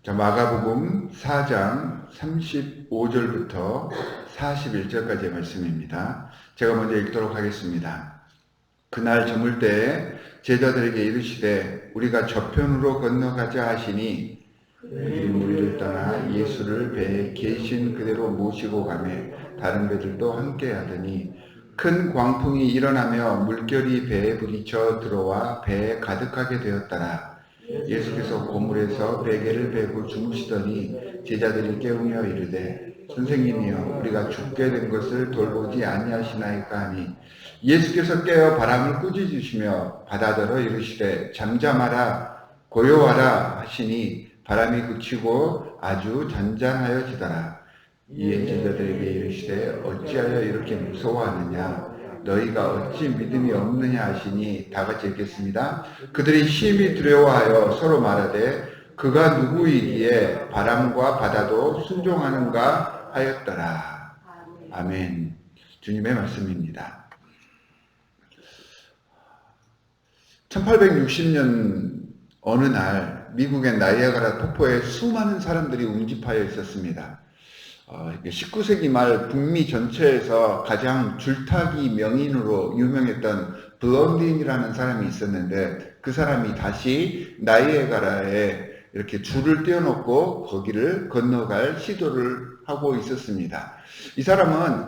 자, 마가복음 4장 35절부터 41절까지의 말씀입니다. 제가 먼저 읽도록 하겠습니다. 그날 저물 때에 제자들에게 이르시되 우리가 저편으로 건너가자 하시니 그들이 무리를 떠나 예수를 배에 계신 그대로 모시고 가매 다른 배들도 함께 하더니 큰 광풍이 일어나며 물결이 배에 부딪혀 들어와 배에 가득하게 되었더라. 예수께서 고물에서 베개를 베고 주무시더니 제자들이 깨우며 이르되 선생님이여 우리가 죽게 된 것을 돌보지 아니하시나이까 하니 예수께서 깨어 바람을 꾸짖으시며 바다더러 이르시되 잠잠하라 고요하라 하시니 바람이 그치고 아주 잔잔하여지더라. 이에 제자들에게 이르시되 어찌하여 이렇게 무서워하느냐 너희가 어찌 믿음이 없느냐 하시니 다같이 읽겠습니다. 그들이 심히 두려워하여 서로 말하되 그가 누구이기에 바람과 바다도 순종하는가 하였더라. 아멘. 주님의 말씀입니다. 1860년 어느 날 미국의 나이아가라 폭포에 수많은 사람들이 운집하여 있었습니다. 19세기 말 북미 전체에서 가장 줄타기 명인으로 유명했던 블론딘이라는 사람이 있었는데 그 사람이 다시 나이아가라에 이렇게 줄을 띄워놓고 거기를 건너갈 시도를 하고 있었습니다. 이 사람은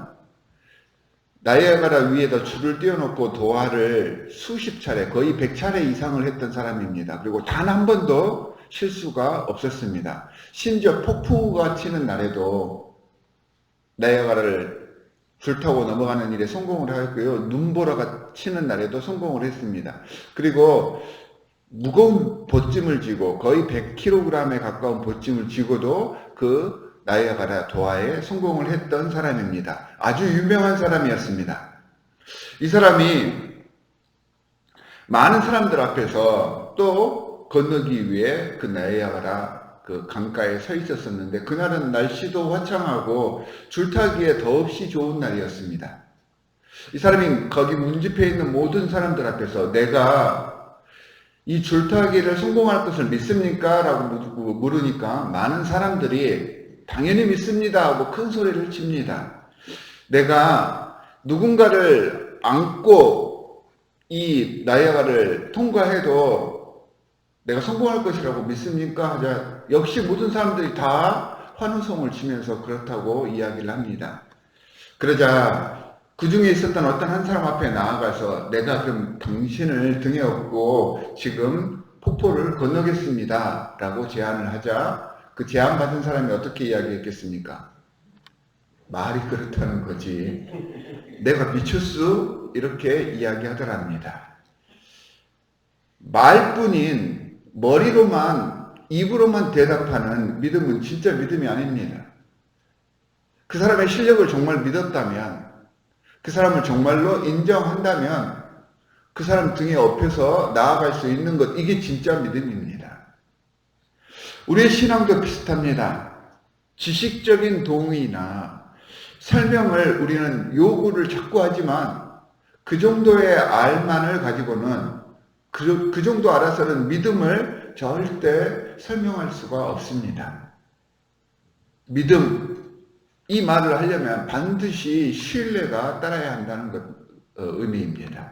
나이아가라 위에다 줄을 띄워놓고 도하를 수십 차례, 거의 100차례 이상을 했던 사람입니다. 그리고 단 한 번도 실수가 없었습니다. 심지어 폭풍우가 치는 날에도 나이아가라를 줄 타고 넘어가는 일에 성공을 하였고요. 눈보라가 치는 날에도 성공을 했습니다. 그리고 무거운 보찜을 쥐고 거의 100kg에 가까운 보찜을 쥐고도 그 나이아가라 도하에 성공을 했던 사람입니다. 아주 유명한 사람이었습니다. 이 사람이 많은 사람들 앞에서 또 건너기 위해 그 나이아가라 그 강가에 서 있었었는데 그날은 날씨도 화창하고 줄타기에 더없이 좋은 날이었습니다. 이 사람이 거기 문집해 있는 모든 사람들 앞에서 내가 이 줄타기를 성공할 것을 믿습니까? 라고 물으니까 많은 사람들이 당연히 믿습니다 하고 큰 소리를 칩니다. 내가 누군가를 안고 이 나이아가라를 통과해도 내가 성공할 것이라고 믿습니까? 하자 역시 모든 사람들이 다 환호성을 치면서 그렇다고 이야기를 합니다. 그러자 그 중에 있었던 어떤 한 사람 앞에 나아가서 내가 그럼 당신을 등에 업고 지금 폭포를 건너겠습니다 라고 제안을 하자 그 제안받은 사람이 어떻게 이야기했겠습니까? 말이 그렇다는 거지. 내가 미쳤어? 이렇게 이야기하더랍니다. 말뿐인 머리로만 입으로만 대답하는 믿음은 진짜 믿음이 아닙니다. 그 사람의 실력을 정말 믿었다면 그 사람을 정말로 인정한다면 그 사람 등에 업혀서 나아갈 수 있는 것 이게 진짜 믿음입니다. 우리의 신앙도 비슷합니다. 지식적인 동의나 설명을 우리는 요구를 자꾸 하지만 그 정도의 알만을 가지고는 그 정도 알아서는 믿음을 절대 설명할 수가 없습니다. 믿음, 이 말을 하려면 반드시 신뢰가 따라야 한다는 것, 의미입니다.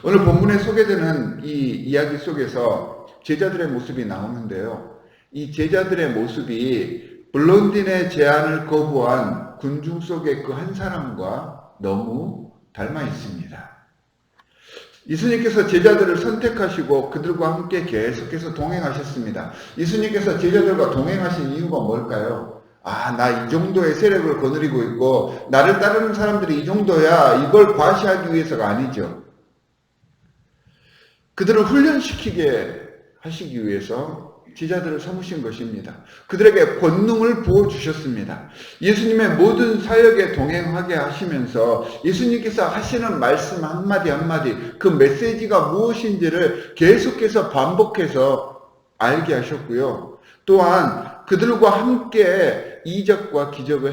오늘 본문에 소개되는 이 이야기 속에서 제자들의 모습이 나오는데요. 이 제자들의 모습이 블론딘의 제안을 거부한 군중 속의 그 한 사람과 너무 닮아 있습니다. 예수님께서 제자들을 선택하시고 그들과 함께 계속해서 동행하셨습니다. 예수님께서 제자들과 동행하신 이유가 뭘까요? 나 이 정도의 세력을 거느리고 있고 나를 따르는 사람들이 이 정도야 이걸 과시하기 위해서가 아니죠. 그들을 훈련시키게 하시기 위해서 제자들을 삼으신 것입니다. 그들에게 권능을 부어주셨습니다. 예수님의 모든 사역에 동행하게 하시면서 예수님께서 하시는 말씀 한마디 한마디 그 메시지가 무엇인지를 계속해서 반복해서 알게 하셨고요. 또한 그들과 함께 이적과 기적을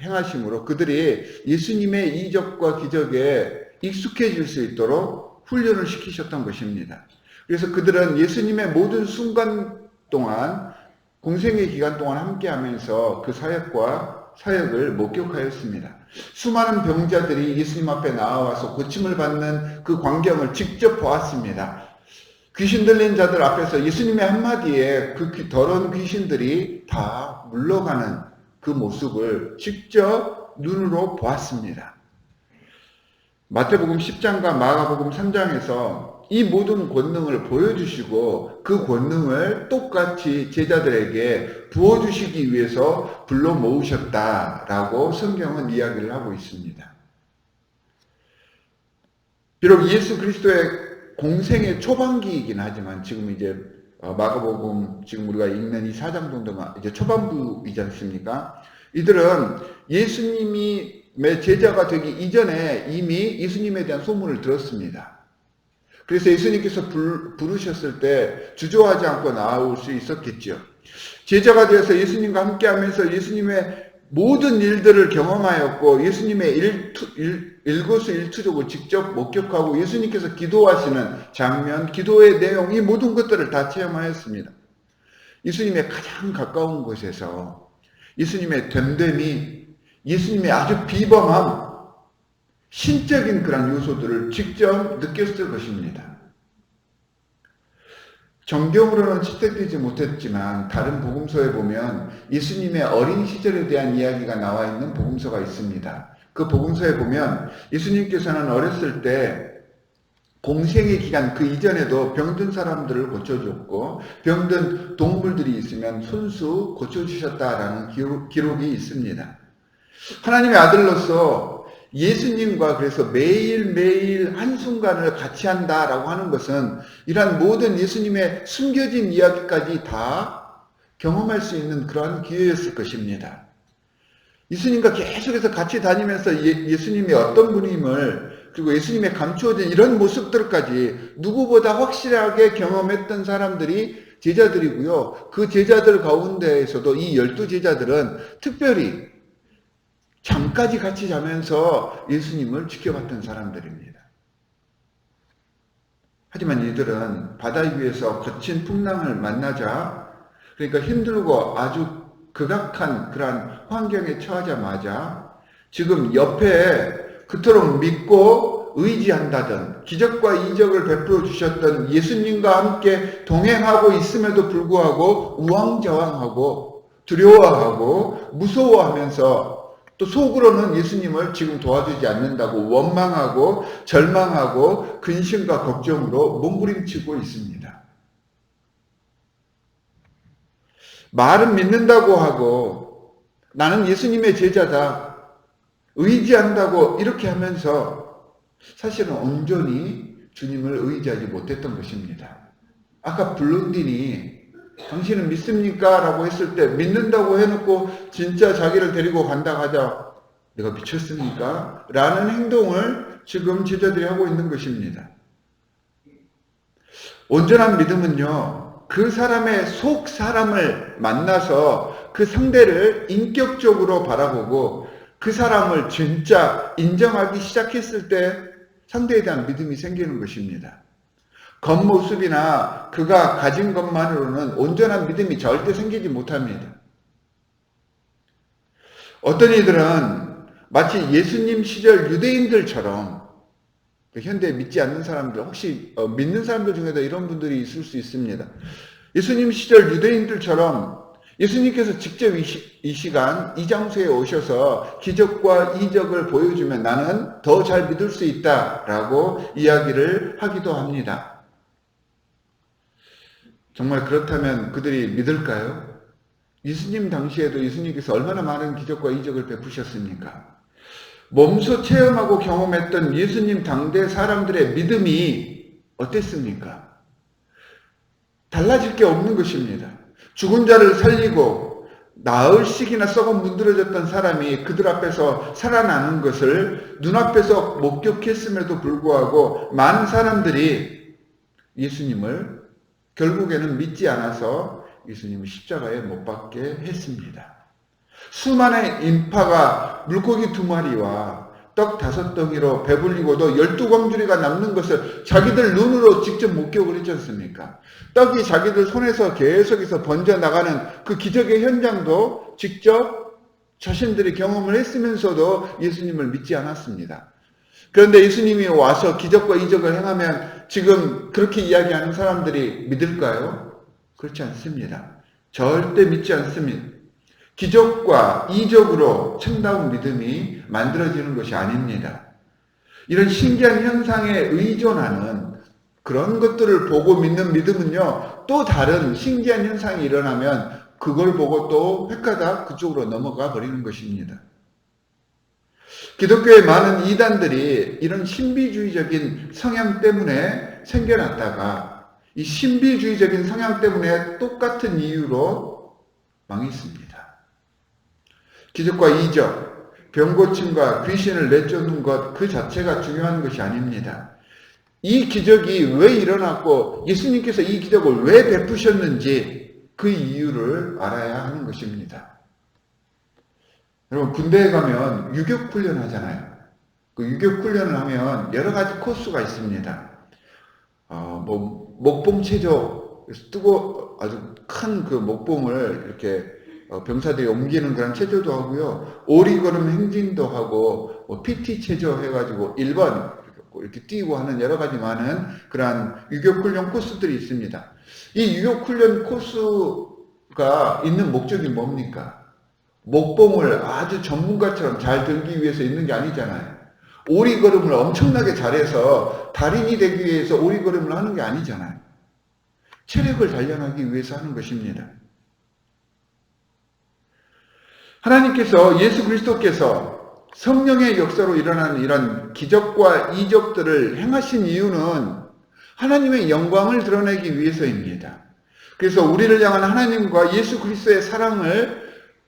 행하심으로 그들이 예수님의 이적과 기적에 익숙해질 수 있도록 훈련을 시키셨던 것입니다. 그래서 그들은 예수님의 모든 순간 동안 공생의 기간 동안 함께하면서 그 사역을 목격하였습니다. 수많은 병자들이 예수님 앞에 나와서 고침을 받는 그 광경을 직접 보았습니다. 귀신 들린 자들 앞에서 예수님의 한마디에 그 더러운 귀신들이 다 물러가는 그 모습을 직접 눈으로 보았습니다. 마태복음 10장과 마가복음 3장에서 이 모든 권능을 보여주시고 그 권능을 똑같이 제자들에게 부어주시기 위해서 불러 모으셨다라고 성경은 이야기를 하고 있습니다. 비록 예수 그리스도의 공생의 초반기이긴 하지만 지금 이제 마가복음 지금 우리가 읽는 이 4장 정도가 이제 초반부이지 않습니까? 이들은 예수님이 제자가 되기 이전에 이미 예수님에 대한 소문을 들었습니다. 그래서 예수님께서 부르셨을 때 주저하지 않고 나올 수 있었겠죠. 제자가 되어서 예수님과 함께하면서 예수님의 모든 일들을 경험하였고 예수님의 일거수일투족을 직접 목격하고 예수님께서 기도하시는 장면, 기도의 내용, 이 모든 것들을 다 체험하였습니다. 예수님의 가장 가까운 곳에서 예수님의 됨됨이, 예수님의 아주 비범함, 신적인 그런 요소들을 직접 느꼈을 것입니다. 정경으로는 채택되지 못했지만 다른 복음서에 보면 예수님의 어린 시절에 대한 이야기가 나와 있는 복음서가 있습니다. 그 복음서에 보면 예수님께서는 어렸을 때 공생의 기간 그 이전에도 병든 사람들을 고쳐줬고 병든 동물들이 있으면 손수 고쳐주셨다라는 기록이 있습니다. 하나님의 아들로서 예수님과 그래서 매일매일 한순간을 같이 한다라고 하는 것은 이러한 모든 예수님의 숨겨진 이야기까지 다 경험할 수 있는 그러한 기회였을 것입니다. 예수님과 계속해서 같이 다니면서 예수님이 어떤 분임을 그리고 예수님의 감추어진 이런 모습들까지 누구보다 확실하게 경험했던 사람들이 제자들이고요. 그 제자들 가운데에서도 이 12제자들은 특별히 잠까지 같이 자면서 예수님을 지켜봤던 사람들입니다. 하지만 이들은 바다 위에서 거친 풍랑을 만나자, 그러니까 힘들고 아주 극악한 그러한 환경에 처하자마자 지금 옆에 그토록 믿고 의지한다던 기적과 이적을 베풀어 주셨던 예수님과 함께 동행하고 있음에도 불구하고 우왕좌왕하고 두려워하고 무서워하면서 또 속으로는 예수님을 지금 도와주지 않는다고 원망하고 절망하고 근심과 걱정으로 몸부림치고 있습니다. 말은 믿는다고 하고 나는 예수님의 제자다, 의지한다고 이렇게 하면서 사실은 온전히 주님을 의지하지 못했던 것입니다. 아까 블론딘이 당신은 믿습니까? 라고 했을 때 믿는다고 해놓고 진짜 자기를 데리고 간다 하자 내가 미쳤습니까? 라는 행동을 지금 제자들이 하고 있는 것입니다. 온전한 믿음은요, 그 사람의 속 사람을 만나서 그 상대를 인격적으로 바라보고 그 사람을 진짜 인정하기 시작했을 때 상대에 대한 믿음이 생기는 것입니다. 겉모습이나 그가 가진 것만으로는 온전한 믿음이 절대 생기지 못합니다. 어떤 이들은 마치 예수님 시절 유대인들처럼 현대에 믿지 않는 사람들, 혹시 믿는 사람들 중에도 이런 분들이 있을 수 있습니다. 예수님 시절 유대인들처럼 예수님께서 직접 이 시간 이 장소에 오셔서 기적과 이적을 보여주면 나는 더 잘 믿을 수 있다라고 이야기를 하기도 합니다. 정말 그렇다면 그들이 믿을까요? 예수님 당시에도 예수님께서 얼마나 많은 기적과 이적을 베푸셨습니까? 몸소 체험하고 경험했던 예수님 당대 사람들의 믿음이 어땠습니까? 달라질 게 없는 것입니다. 죽은 자를 살리고 나흘씩이나 썩어 문드러졌던 사람이 그들 앞에서 살아나는 것을 눈앞에서 목격했음에도 불구하고 많은 사람들이 예수님을 결국에는 믿지 않아서 예수님을 십자가에 못 박게 했습니다. 수많은 인파가 물고기 2마리와 떡 5덩이로 배불리고도 12광주리가 남는 것을 자기들 눈으로 직접 목격을 했지 않습니까? 떡이 자기들 손에서 계속해서 번져나가는 그 기적의 현장도 직접 자신들이 경험을 했으면서도 예수님을 믿지 않았습니다. 그런데 예수님이 와서 기적과 이적을 행하면 지금 그렇게 이야기하는 사람들이 믿을까요? 그렇지 않습니다. 절대 믿지 않습니다. 기적과 이적으로 참다운 믿음이 만들어지는 것이 아닙니다. 이런 신기한 현상에 의존하는 그런 것들을 보고 믿는 믿음은요, 또 다른 신기한 현상이 일어나면 그걸 보고 또 획가닥 그쪽으로 넘어가 버리는 것입니다. 기독교의 많은 이단들이 이런 신비주의적인 성향 때문에 생겨났다가 이 신비주의적인 성향 때문에 똑같은 이유로 망했습니다. 기적과 이적, 병고침과 귀신을 내쫓는 것 그 자체가 중요한 것이 아닙니다. 이 기적이 왜 일어났고 예수님께서 이 기적을 왜 베푸셨는지 그 이유를 알아야 하는 것입니다. 여러분 군대에 가면 유격훈련 하잖아요. 그 유격훈련을 하면 여러 가지 코스가 있습니다. 목봉체조, 뜨고 아주 큰 그 목봉을 이렇게 병사들이 옮기는 그런 체조도 하고요. 오리걸음 행진도 하고, PT 체조 해가지고 1번 이렇게 뛰고 하는 여러 가지 많은 그러한 유격훈련 코스들이 있습니다. 이 유격훈련 코스가 있는 목적이 뭡니까? 목봉을 아주 전문가처럼 잘 들기 위해서 있는 게 아니잖아요. 오리걸음을 엄청나게 잘해서 달인이 되기 위해서 오리걸음을 하는 게 아니잖아요. 체력을 단련하기 위해서 하는 것입니다. 하나님께서 예수 그리스도께서 성령의 역사로 일어나는 이런 기적과 이적들을 행하신 이유는 하나님의 영광을 드러내기 위해서입니다. 그래서 우리를 향한 하나님과 예수 그리스도의 사랑을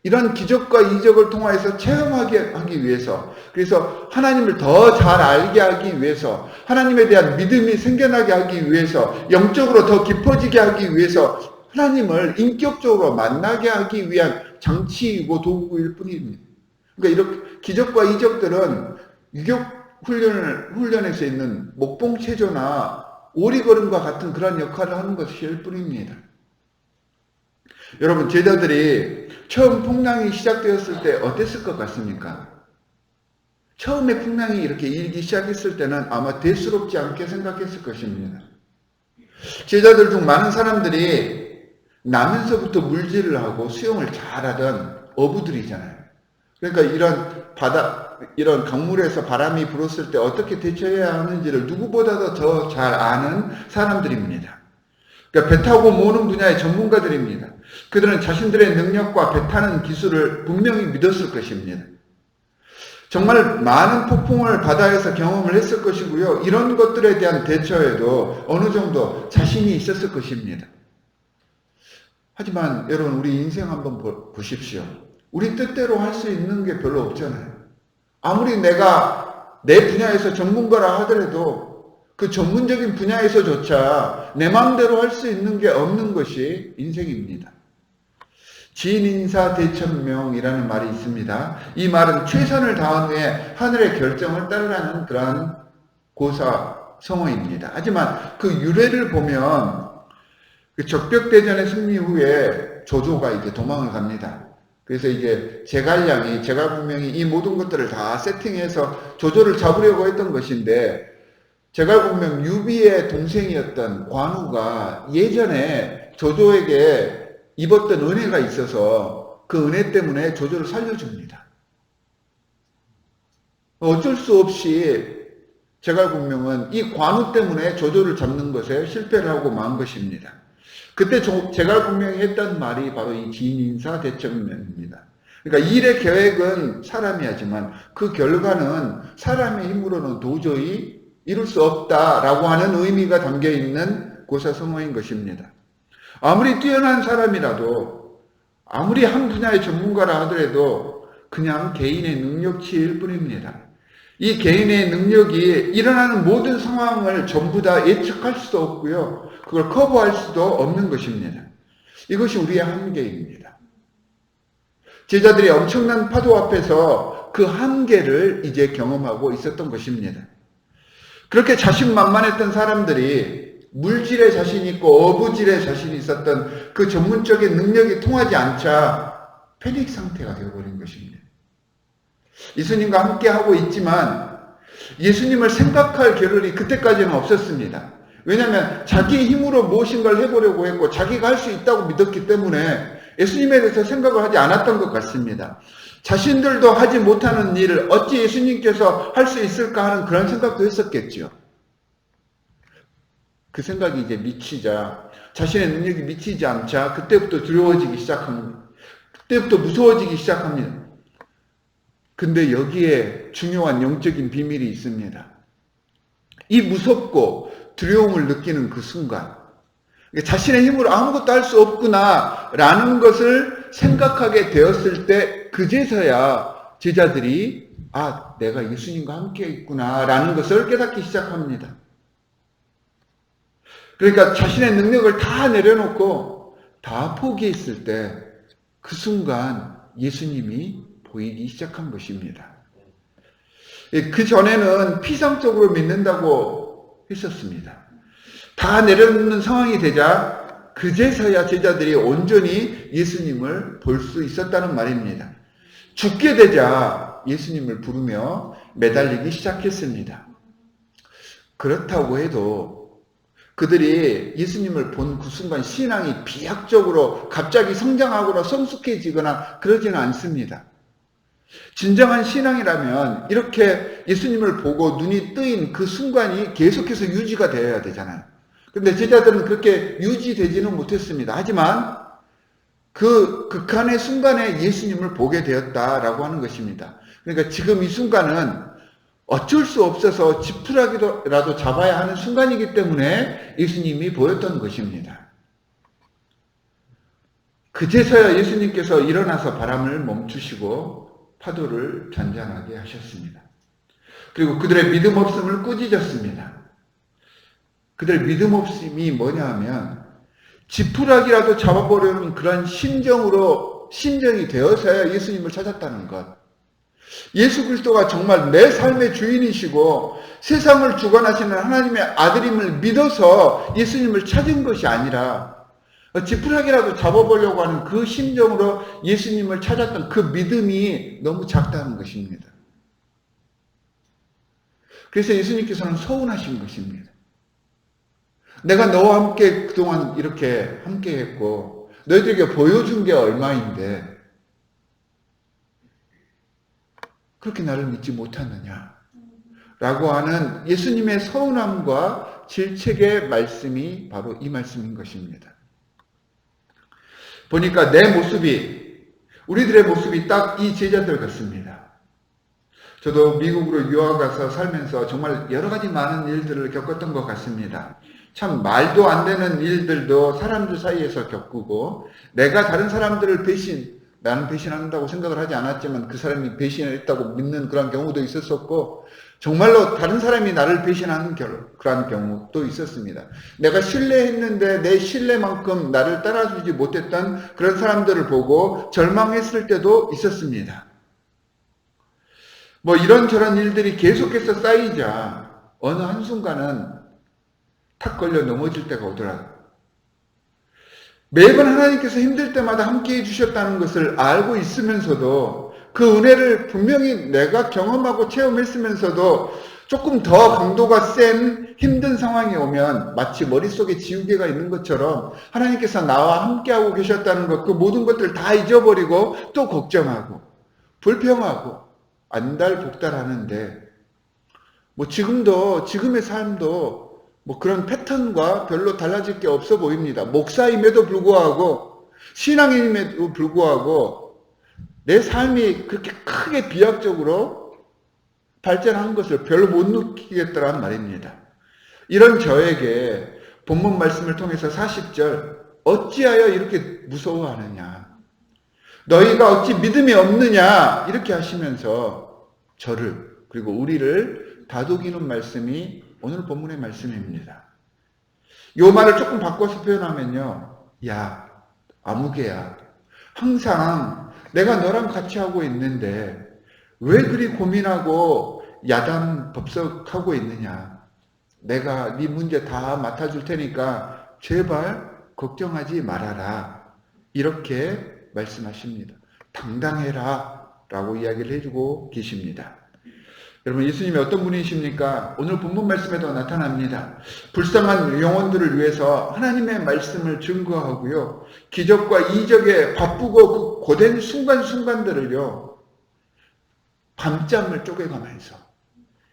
이런 기적과 이적을 통하여서 체험하게 하기 위해서, 그래서 하나님을 더 잘 알게 하기 위해서, 하나님에 대한 믿음이 생겨나게 하기 위해서, 영적으로 더 깊어지게 하기 위해서 하나님을 인격적으로 만나게 하기 위한 장치이고 도구일 뿐입니다. 그러니까 이렇게 기적과 이적들은 유격 훈련에서 있는 목봉체조나 오리걸음과 같은 그런 역할을 하는 것일 뿐입니다. 여러분, 제자들이 처음 풍랑이 시작되었을 때 어땠을 것 같습니까? 처음에 풍랑이 이렇게 일기 시작했을 때는 아마 대수롭지 않게 생각했을 것입니다. 제자들 중 많은 사람들이 나면서부터 물질을 하고 수영을 잘하던 어부들이잖아요. 그러니까 이런 강물에서 바람이 불었을 때 어떻게 대처해야 하는지를 누구보다도 더 잘 아는 사람들입니다. 그러니까 배 타고 모는 분야의 전문가들입니다. 그들은 자신들의 능력과 배 타는 기술을 분명히 믿었을 것입니다. 정말 많은 폭풍을 바다에서 경험을 했을 것이고요. 이런 것들에 대한 대처에도 어느 정도 자신이 있었을 것입니다. 하지만 여러분, 우리 인생 한번 보십시오. 우리 뜻대로 할 수 있는 게 별로 없잖아요. 아무리 내가 내 분야에서 전문가라 하더라도 그 전문적인 분야에서조차 내 마음대로 할 수 있는 게 없는 것이 인생입니다. 진인사대천명이라는 말이 있습니다. 이 말은 최선을 다한 후에 하늘의 결정을 따르라는 그러한 고사성어입니다. 하지만 그 유래를 보면 그 적벽대전의 승리 후에 조조가 이제 도망을 갑니다. 그래서 이제 제갈공명이 이 모든 것들을 다 세팅해서 조조를 잡으려고 했던 것인데, 제갈공명 유비의 동생이었던 관우가 예전에 조조에게 입었던 은혜가 있어서 그 은혜 때문에 조조를 살려줍니다. 어쩔 수 없이 제갈공명은 이 관우 때문에 조조를 잡는 것에 실패를 하고 만 것입니다. 그때 제갈공명이 했던 말이 바로 이 진인사대천명입니다. 그러니까 일의 계획은 사람이 하지만 그 결과는 사람의 힘으로는 도저히 이룰 수 없다라고 하는 의미가 담겨있는 고사성어인 것입니다. 아무리 뛰어난 사람이라도, 아무리 한 분야의 전문가라 하더라도 그냥 개인의 능력치일 뿐입니다. 이 개인의 능력이 일어나는 모든 상황을 전부 다 예측할 수도 없고요. 그걸 커버할 수도 없는 것입니다. 이것이 우리의 한계입니다. 제자들이 엄청난 파도 앞에서 그 한계를 이제 경험하고 있었던 것입니다. 그렇게 자신만만했던 사람들이 물질에 자신 있고 어부질에 자신이 있었던 그 전문적인 능력이 통하지 않자 패닉 상태가 되어버린 것입니다. 예수님과 함께 하고 있지만 예수님을 생각할 겨를이 그때까지는 없었습니다. 왜냐하면 자기 힘으로 무엇인가를 해보려고 했고 자기가 할 수 있다고 믿었기 때문에 예수님에 대해서 생각을 하지 않았던 것 같습니다. 자신들도 하지 못하는 일을 어찌 예수님께서 할 수 있을까 하는 그런 생각도 했었겠죠. 그 생각이 이제 미치자, 자신의 능력이 미치지 않자 그때부터 두려워지기 시작합니다. 그때부터 무서워지기 시작합니다. 근데 여기에 중요한 영적인 비밀이 있습니다. 이 무섭고 두려움을 느끼는 그 순간, 자신의 힘으로 아무것도 할 수 없구나 라는 것을 생각하게 되었을 때 그제서야 제자들이 내가 예수님과 함께 있구나 라는 것을 깨닫기 시작합니다. 그러니까 자신의 능력을 다 내려놓고 다 포기했을 때 그 순간 예수님이 보이기 시작한 것입니다. 그 전에는 피상적으로 믿는다고 했었습니다. 다 내려놓는 상황이 되자 그제서야 제자들이 온전히 예수님을 볼 수 있었다는 말입니다. 죽게 되자 예수님을 부르며 매달리기 시작했습니다. 그렇다고 해도 그들이 예수님을 본 그 순간 신앙이 비약적으로 갑자기 성장하거나 성숙해지거나 그러지는 않습니다. 진정한 신앙이라면 이렇게 예수님을 보고 눈이 뜨인 그 순간이 계속해서 유지가 되어야 되잖아요. 그런데 제자들은 그렇게 유지되지는 못했습니다. 하지만 그 극한의 순간에 예수님을 보게 되었다라고 하는 것입니다. 그러니까 지금 이 순간은 어쩔 수 없어서 지푸라기라도 잡아야 하는 순간이기 때문에 예수님이 보였던 것입니다. 그제서야 예수님께서 일어나서 바람을 멈추시고 파도를 잔잔하게 하셨습니다. 그리고 그들의 믿음 없음을 꾸짖었습니다. 그들의 믿음 없음이 뭐냐 하면 지푸라기라도 잡아보려는 그런 심정이 되어서야 예수님을 찾았다는 것. 예수 그리스도가 정말 내 삶의 주인이시고 세상을 주관하시는 하나님의 아들임을 믿어서 예수님을 찾은 것이 아니라 지푸라기라도 잡아보려고 하는 그 심정으로 예수님을 찾았던 그 믿음이 너무 작다는 것입니다. 그래서 예수님께서는 서운하신 것입니다. 내가 너와 함께 그동안 이렇게 함께 했고 너희들에게 보여준 게 얼마인데 그렇게 나를 믿지 못하느냐 라고 하는 예수님의 서운함과 질책의 말씀이 바로 이 말씀인 것입니다. 보니까 우리들의 모습이 딱 이 제자들 같습니다. 저도 미국으로 유학 가서 살면서 정말 여러 가지 많은 일들을 겪었던 것 같습니다. 참 말도 안 되는 일들도 사람들 사이에서 겪고 내가 다른 사람들을 나는 배신한다고 생각을 하지 않았지만 그 사람이 배신했다고 믿는 그런 경우도 있었었고 정말로 다른 사람이 나를 배신하는 그런 경우도 있었습니다. 내가 신뢰했는데 내 신뢰만큼 나를 따라주지 못했던 그런 사람들을 보고 절망했을 때도 있었습니다. 이런저런 일들이 계속해서 쌓이자 어느 한순간은 탁 걸려 넘어질 때가 오더라고요. 매번 하나님께서 힘들 때마다 함께 해주셨다는 것을 알고 있으면서도 그 은혜를 분명히 내가 경험하고 체험했으면서도 조금 더 강도가 센 힘든 상황이 오면 마치 머릿속에 지우개가 있는 것처럼 하나님께서 나와 함께하고 계셨다는 것, 그 모든 것들을 다 잊어버리고 또 걱정하고 불평하고 안달복달하는데 지금의 삶도 그런 패턴과 별로 달라질 게 없어 보입니다. 목사임에도 불구하고 신앙인임에도 불구하고 내 삶이 그렇게 크게 비약적으로 발전한 것을 별로 못 느끼겠더란 말입니다. 이런 저에게 본문 말씀을 통해서 40절 어찌하여 이렇게 무서워하느냐 너희가 어찌 믿음이 없느냐 이렇게 하시면서 저를 그리고 우리를 다독이는 말씀이 오늘 본문의 말씀입니다. 이 말을 조금 바꿔서 표현하면요. 야, 아무개야. 항상 내가 너랑 같이 하고 있는데 왜 그리 고민하고 야단 법석하고 있느냐? 내가 네 문제 다 맡아줄 테니까 제발 걱정하지 말아라. 이렇게 말씀하십니다. 당당해라 라고 이야기를 해주고 계십니다. 여러분, 예수님이 어떤 분이십니까? 오늘 본문 말씀에도 나타납니다. 불쌍한 영혼들을 위해서 하나님의 말씀을 증거하고요, 기적과 이적에 바쁘고 그 고된 순간순간들을요, 밤잠을 쪼개가면서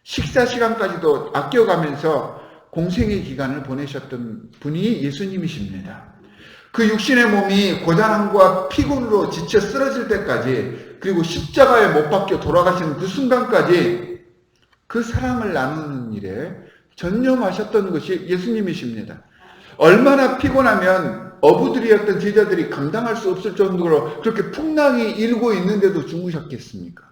식사 시간까지도 아껴가면서 공생의 기간을 보내셨던 분이 예수님이십니다. 그 육신의 몸이 고단함과 피곤으로 지쳐 쓰러질 때까지, 그리고 십자가에 못 박혀 돌아가시는 그 순간까지 그 사랑을 나누는 일에 전념하셨던 것이 예수님이십니다. 얼마나 피곤하면 어부들이었던 제자들이 감당할 수 없을 정도로 그렇게 풍랑이 일고 있는데도 주무셨겠습니까?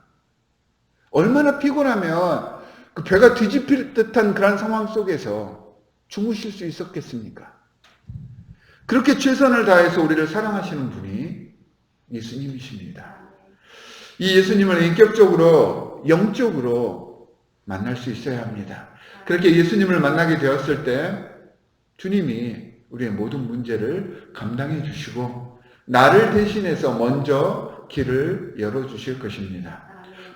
얼마나 피곤하면 그 배가 뒤집힐 듯한 그런 상황 속에서 주무실 수 있었겠습니까? 그렇게 최선을 다해서 우리를 사랑하시는 분이 예수님이십니다. 이 예수님을 인격적으로, 영적으로 만날 수 있어야 합니다. 그렇게 예수님을 만나게 되었을 때 주님이 우리의 모든 문제를 감당해 주시고 나를 대신해서 먼저 길을 열어주실 것입니다.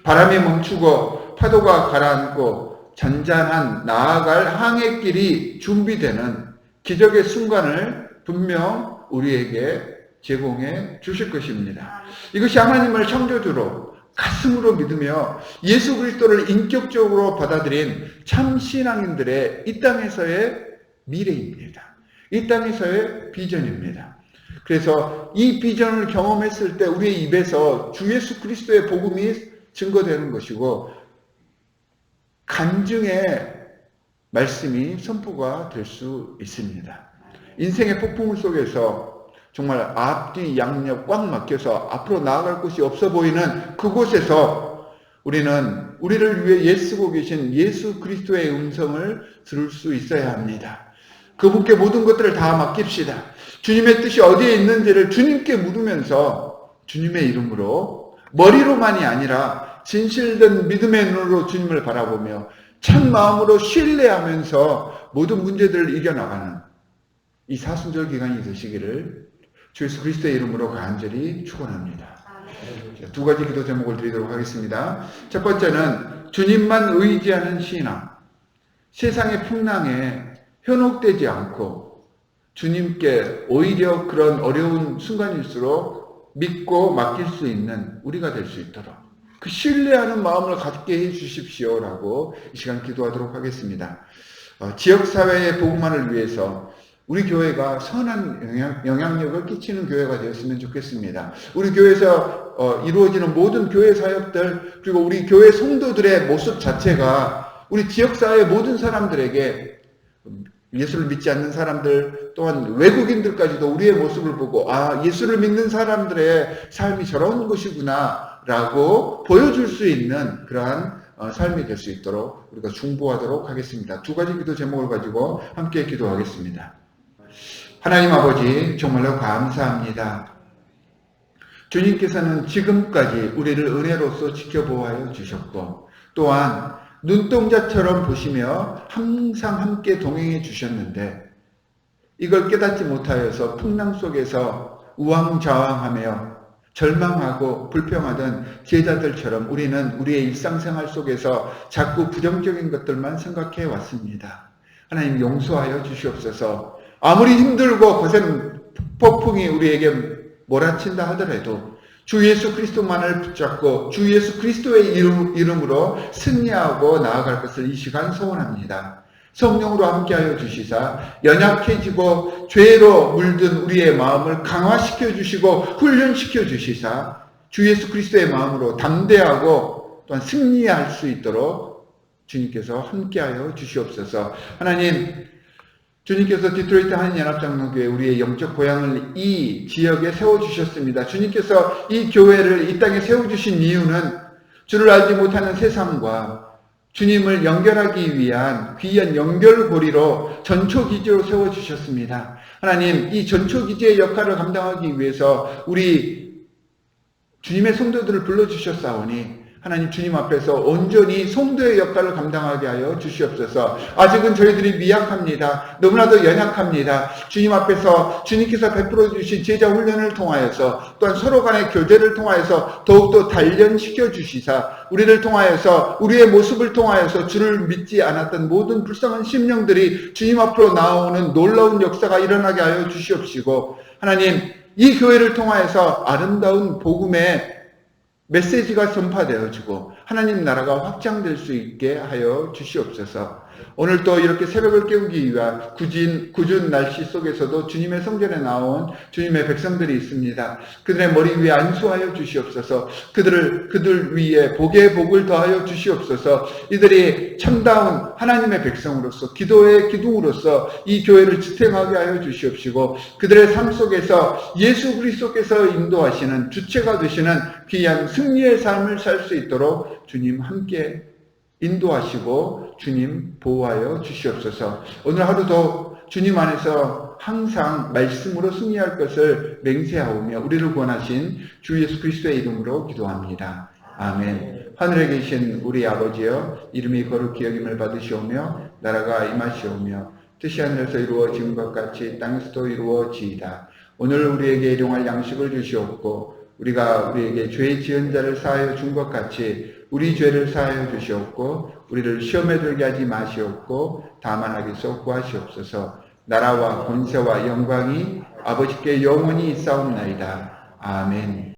바람이 멈추고 파도가 가라앉고 잔잔한 나아갈 항해길이 준비되는 기적의 순간을 분명 우리에게 제공해 주실 것입니다. 이것이 하나님을 창조주로 가슴으로 믿으며 예수 그리스도를 인격적으로 받아들인 참 신앙인들의 이 땅에서의 미래입니다. 이 땅에서의 비전입니다. 그래서 이 비전을 경험했을 때 우리의 입에서 주 예수 그리스도의 복음이 증거되는 것이고 간증의 말씀이 선포가 될 수 있습니다. 인생의 폭풍 속에서 정말 앞뒤 양옆 꽉 막혀서 앞으로 나아갈 곳이 없어 보이는 그곳에서 우리는 우리를 위해 애쓰고 계신 예수 그리스도의 음성을 들을 수 있어야 합니다. 그분께 모든 것들을 다 맡깁시다. 주님의 뜻이 어디에 있는지를 주님께 물으면서 주님의 이름으로 머리로만이 아니라 진실된 믿음의 눈으로 주님을 바라보며 참 마음으로 신뢰하면서 모든 문제들을 이겨나가는 이 사순절 기간이 되시기를 주 예수 그리스도의 이름으로 간절히 축원합니다. 두 가지 기도 제목을 드리도록 하겠습니다. 첫 번째는 주님만 의지하는 신앙. 세상의 풍랑에 현혹되지 않고 주님께 오히려 그런 어려운 순간일수록 믿고 맡길 수 있는 우리가 될 수 있도록 그 신뢰하는 마음을 갖게 해 주십시오라고 이 시간 기도하도록 하겠습니다. 지역사회의 복음화를 위해서 우리 교회가 선한 영향력을 끼치는 교회가 되었으면 좋겠습니다. 우리 교회에서 이루어지는 모든 교회 사역들, 그리고 우리 교회 성도들의 모습 자체가 우리 지역사회 모든 사람들에게, 예수를 믿지 않는 사람들 또한 외국인들까지도 우리의 모습을 보고 예수를 믿는 사람들의 삶이 저런 것이구나 라고 보여줄 수 있는 그러한 삶이 될 수 있도록 우리가 중보하도록 하겠습니다. 두 가지 기도 제목을 가지고 함께 기도하겠습니다. 하나님 아버지, 정말로 감사합니다. 주님께서는 지금까지 우리를 은혜로서 지켜보아 주셨고 또한 눈동자처럼 보시며 항상 함께 동행해 주셨는데 이걸 깨닫지 못하여서 풍랑 속에서 우왕좌왕하며 절망하고 불평하던 제자들처럼 우리는 우리의 일상생활 속에서 자꾸 부정적인 것들만 생각해 왔습니다. 하나님 용서하여 주시옵소서. 아무리 힘들고 거센 폭풍이 우리에게 몰아친다 하더라도 주 예수 그리스도만을 붙잡고 주 예수 그리스도의 이름으로 승리하고 나아갈 것을 이 시간 소원합니다. 성령으로 함께하여 주시사 연약해지고 죄로 물든 우리의 마음을 강화시켜 주시고 훈련시켜 주시사 주 예수 그리스도의 마음으로 담대하고 또한 승리할 수 있도록 주님께서 함께하여 주시옵소서. 하나님, 주님께서 디트로이트 한인연합장로교회 우리의 영적 고향을 이 지역에 세워주셨습니다. 주님께서 이 교회를 이 땅에 세워주신 이유는 주를 알지 못하는 세상과 주님을 연결하기 위한 귀한 연결고리로 전초기지로 세워주셨습니다. 하나님, 이 전초기지의 역할을 감당하기 위해서 우리 주님의 성도들을 불러주셨사오니 하나님 주님 앞에서 온전히 성도의 역할을 감당하게 하여 주시옵소서. 아직은 저희들이 미약합니다. 너무나도 연약합니다. 주님 앞에서 주님께서 베풀어 주신 제자 훈련을 통하여서 또한 서로 간의 교제를 통하여서 더욱더 단련시켜 주시사 우리를 통하여서 우리의 모습을 통하여서 주를 믿지 않았던 모든 불쌍한 심령들이 주님 앞으로 나오는 놀라운 역사가 일어나게 하여 주시옵시고 하나님 이 교회를 통하여서 아름다운 복음의 메시지가 전파되어지고 하나님 나라가 확장될 수 있게 하여 주시옵소서. 오늘 또 이렇게 새벽을 깨우기 위한 궂은 날씨 속에서도 주님의 성전에 나온 주님의 백성들이 있습니다. 그들의 머리 위에 안수하여 주시옵소서. 그들 위에 복의 복을 더하여 주시옵소서. 이들이 참다운 하나님의 백성으로서 기도의 기둥으로서 이 교회를 지탱하게 하여 주시옵시고 그들의 삶 속에서 예수 그리스도께서 인도하시는 주체가 되시는 귀한 승리의 삶을 살 수 있도록 주님 함께 인도하시고 주님 보호하여 주시옵소서. 오늘 하루도 주님 안에서 항상 말씀으로 승리할 것을 맹세하오며 우리를 구원하신 주 예수 그리스도의 이름으로 기도합니다. 아멘. 하늘에 계신 우리 아버지여 이름이 거룩히 여김을 받으시오며 나라가 임하시오며 뜻이 하늘에서 이루어진 것 같이 땅에서도 이루어지이다. 오늘 우리에게 일용할 양식을 주시옵고 우리가 우리에게 죄 지은 자를 사하여 준 것 같이 우리 죄를 사하여 주시옵고 우리를 시험에 들게 하지 마시옵고 다만 하기서 구하시옵소서. 나라와 권세와 영광이 아버지께 영원히 있사옵나이다. 아멘.